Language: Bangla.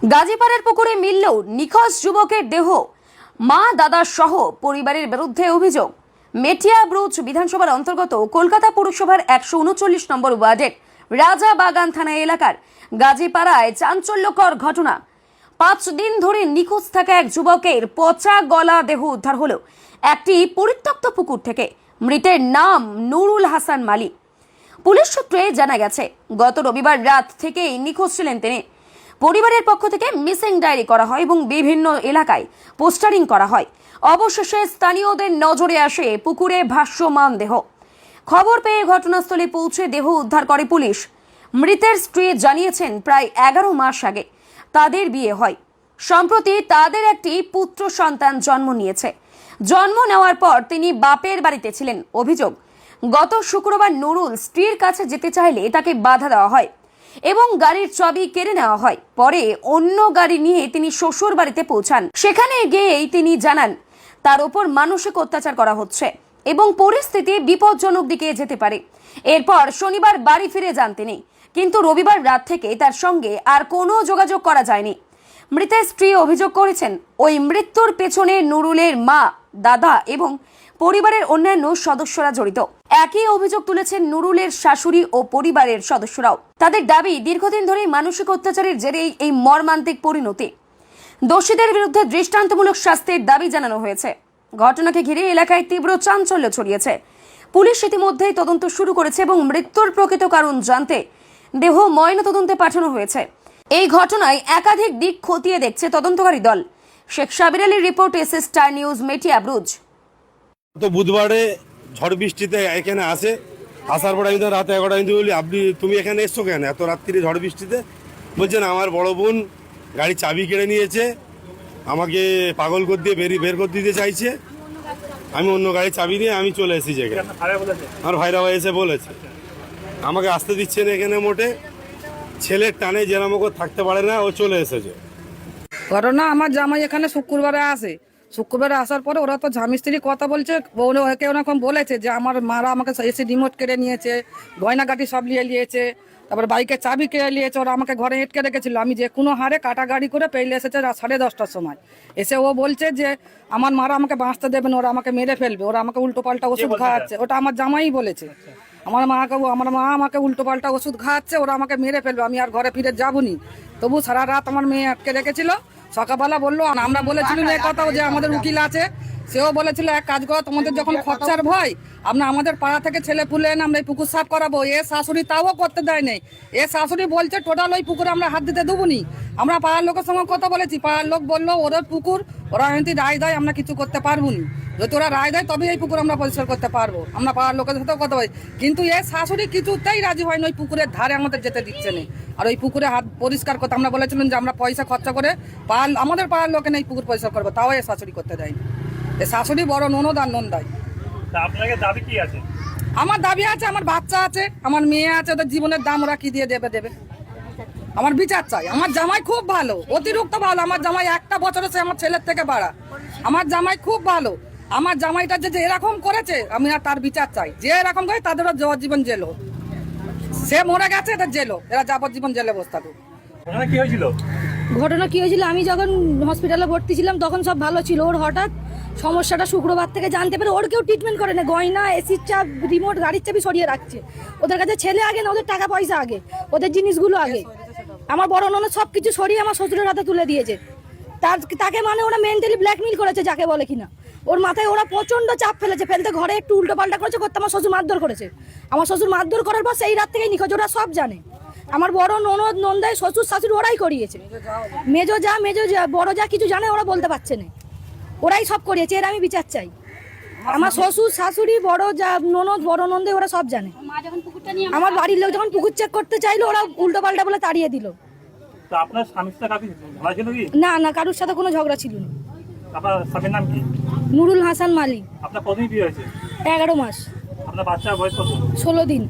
গাজীপাড়ার পুকুরে মিলল নিখোঁজ যুবকের দেহ। মা দাদা সহ পরিবারের বিরুদ্ধে অভিযোগ। মেটিয়াব্রুজ বিধানসভার অন্তর্গত কলকাতা পুরসভার 139 নম্বর ওয়ার্ডের রাজাবাগান থানা এলাকার গাজীপাড়ায় চাঞ্চল্যকর ঘটনা। 5 দিন ধরে নিখোঁজ থাকা এক যুবকের পচা গলা দেহ উদ্ধার হলো একটি পরিত্যক্ত পুকুর থেকে। মৃতের নাম নুরুল হাসান মালি। পুলিশ সূত্রে জানা গেছে, গত রবিবার রাত থেকেই নিখোঁজ ছিলেন তিনি। পরিবারের পক্ষ থেকে মিসিং ডায়েরি করা হয় এবং বিভিন্ন এলাকায় পোস্টারিং করা হয়। অবশেষে স্থানীয়দের নজরে আসে পুকুরে ভাসমান দেহ। খবর পেয়ে ঘটনাস্থলে পৌঁছে দেহ উদ্ধার করে পুলিশ। মৃতের স্ত্রী জানিয়েছেন, প্রায় 11 মাস আগে তাদের বিয়ে হয়। সম্প্রতি তাদের একটি পুত্র সন্তান জন্ম নিয়েছে। জন্ম নেওয়ার পর তিনি বাপের বাড়িতে ছিলেন। অভিযোগ, গত শুক্রবার নুরুল স্ত্রীর কাছে যেতে চাইলে তাকে বাধা দেওয়া হয় এবং গাড়ির চাবি কেড়ে নেওয়া হয়। পরে অন্য গাড়ি নিয়ে তিনি শ্বশুর বাড়িতে পৌঁছান। সেখানে গিয়েই তিনি জানান তার উপর মানসিক অত্যাচার করা হচ্ছে এবং পরিস্থিতি বিপজ্জনক দিকে যেতে পারে। এরপর শনিবার বাড়ি ফিরে যান তিনি, কিন্তু রবিবার রাত থেকে তার সঙ্গে আর কোনো যোগাযোগ করা যায়নি। মৃতের স্ত্রী অভিযোগ করেছেন, ওই মৃত্যুর পেছনে নুরুলের মা, দাদা এবং পরিবারের অন্যান্য সদস্যরা জড়িত। একই অভিযোগ তুলেছেন নুরুলের শাশুড়ি ও পরিবারের সদস্যরাও। তাদের দাবি, দীর্ঘদিন ধরে মানসিক অত্যাচারের জেরেই এই মর্মান্তিক পরিণতি। দোষীদের বিরুদ্ধে দৃষ্টান্তমূলক শাস্তির দাবি জানানো হয়েছে। ঘটনাকে ঘিরে এলাকায় তীব্র চাঞ্চল্য ছড়িয়েছে। পুলিশ ইতিমধ্যেই তদন্ত শুরু করেছে এবং মৃত্যুর প্রকৃত কারণ জানতে দেহ ময়নাতদন্তে পাঠানো হয়েছে। এই ঘটনায় একাধিক দিক খতিয়ে দেখছে তদন্তকারী দল। শেখ সাবির আলীর রিপোর্ট, এসএস স্টার নিউজ, মেটিয়াব্রুজ। তো বুধবারে ঝড় বৃষ্টিতে এখানে আসার পর আমি তো রাত 11টায় বলি, তুমি এখানে এসছো কেন এত রাত্রিরে ঝড় বৃষ্টিতে? বলছেন আমার বড় বোন গাড়ির চাবি কেড়ে নিয়েছে, আমাকে পাগল করে দিয়ে বের করে দিতে চাইছে। আমি অন্য গাড়ির চাবি নিয়ে আমি চলে এসেছি এখানে। আমার ভাইরা ভাই এসে বলেছে আমাকে আসতে দিচ্ছে না এখানে মোটে। ছেলের টানে যেরকম থাকতে পারে না, ও চলে এসেছে। ঘটনা, আমার জামাই এখানে শুক্রবারে আসার পরে ওরা তো স্বামী স্ত্রী কথা বলছে। কেউ এরকম বলেছে যে আমার মারা আমাকে এসে রিমোট কেড়ে নিয়েছে, গয়নাগাটি সব নিয়েছে, তারপরে বাইকের চাবি কেড়ে নিয়েছে। ওরা আমাকে ঘরে হেঁটকে রেখেছিল। আমি যে কোনো হারে কাটা গাড়ি করে পেলে এসেছে 10:30টার সময়। এসে ও বলছে যে আমার মারা আমাকে বাঁচতে দেবে না, ওরা আমাকে মেরে ফেলবে, ওরা আমাকে উল্টো পাল্টা ওষুধ খাওয়াচ্ছে। ওটা আমার জামাই বলেছে। আমার মা আমাকে উল্টো পাল্টা ওষুধ খাওয়াচ্ছে, ওরা আমাকে মেরে ফেলবে, আমি আর ঘরে ফিরে যাবনি। তবু সারা রাত আমার মেয়ে আটকে রেখেছিল। সকালবেলা বললো, আমরা বলেছিলাম এই কথাও যে আমাদের উকিল আছে, সেও বলেছিল এক কাজ করো, তোমাদের যখন খরচার ভয়, আমরা আমাদের পাড়া থেকে ছেলে পুলে এনে আমরা এই পুকুর সাফ করাবো। এ শাশুড়ি তাও করতে দেয় নেই। এ শাশুড়ি বলছে টোটাল ওই পুকুরে আমরা হাত দিতে দেবো নি। আমরা পাড়ার লোকের সঙ্গে কথা বলেছি, পাড়ার লোক বললো ওদের পুকুর, ওরা যদি রায় দেয় আমরা কিছু করতে পারবো নি। যদি ওরা রায় দেয় তবে এই পুকুর আমরা পরিষ্কার করতে পারবো। আমরা পাড়ার লোকের সাথেও কথা বলি, কিন্তু এ শাশুড়ি কিছুতেই রাজি হয় না, ওই পুকুরের ধারে আমাদের যেতে দিচ্ছে না। আর ওই পুকুরে হাত পরিষ্কার করতে আমরা বলেছিলাম যে আমরা পয়সা খরচা করে আমাদের পাড়ার লোকে না এই পুকুর পরিষ্কার করবো, তাও এ শাশুড়ি করতে দেয়নি। এ শাশুড়ি বড় ননদ আর নন্দাই। দাবি কি আছে? আমার দাবি আছে, আমার বাচ্চা আছে, আমার মেয়ে আছে, ওদের জীবনের দাম ওরা কি দিয়ে দেবে। আমার বিচার চাই। আমার জামাই খুব ভালো, অতিরিক্ত ভালো। আমার জামাই 1টা বছর সে আমার ছেলের থেকে বাড়া। আমার জামাই খুব ভালো। আমার জামাইটা যে এরকম করেছে, আমি আর তার বিচার চাই। যে এরকম করে তাদেরও যাবজ্জীবন জেল হোক। সে মরে গেছে, এদের জেল হোক, এরা যাবজ্জীবন জেলে বসে থাকুক। ঘটনা কি হয়েছিল, আমি যখন হসপিটালে ভর্তি ছিলাম তখন সব ভালো ছিল। ওর হঠাৎ সমস্যাটা শুক্রবার থেকে জানতে পেরে ওর কেউ ট্রিটমেন্ট করে না। গয়না, এসির চাপ, রিমোট, গাড়ির চাবি সরিয়ে রাখছে। ওদের কাছে ছেলে আগে না, ওদের টাকা পয়সা আগে, ওদের জিনিসগুলো আগে। আমার বড় ননদ সব কিছু সরিয়ে আমার শ্বশুরের হাতে তুলে দিয়েছে। তাকে মানে ওরা মেন্টালি ব্ল্যাকমেল করেছে, যাকে বলে কিনা। ওর মাথায় ওরা প্রচন্ড চাপ ফেলতে ঘরে একটু উল্টো পাল্টা করেছে, করতে আমার শ্বশুর মারধর করেছে। আমার শ্বশুর মারধর করার পর সেই রাত থেকেই নিখোঁজ। ওরা সব জানে। আমার বড় ননদ, নন্দাই, শ্বশুর শাশুড়ি ওরাই করিয়েছে। মেজো যা বড় যা কিছু জানে, ওরা বলতে পারছে না। ওরাই সব করিয়েছে। এর আমি বিচার চাই। আমার শ্বশুর শাশুড়ি, বড় যা ননদ, বড় নন্দে ওরা সব জানে। আমার বাড়ির লোক যখন পুকুর চেক করতে চাইলো, ওরা উল্টো পাল্টা বলে তাড়িয়ে দিল। না, কারোর সাথে কোনো ঝগড়া ছিল না। আপনার স্বামীর নাম কি? নুরুল হাসান মালি। আপনার কতদিন বিয়ে হয়েছে? 11 মাস। আপনার বাচ্চার বয়স কত? 16 দিন।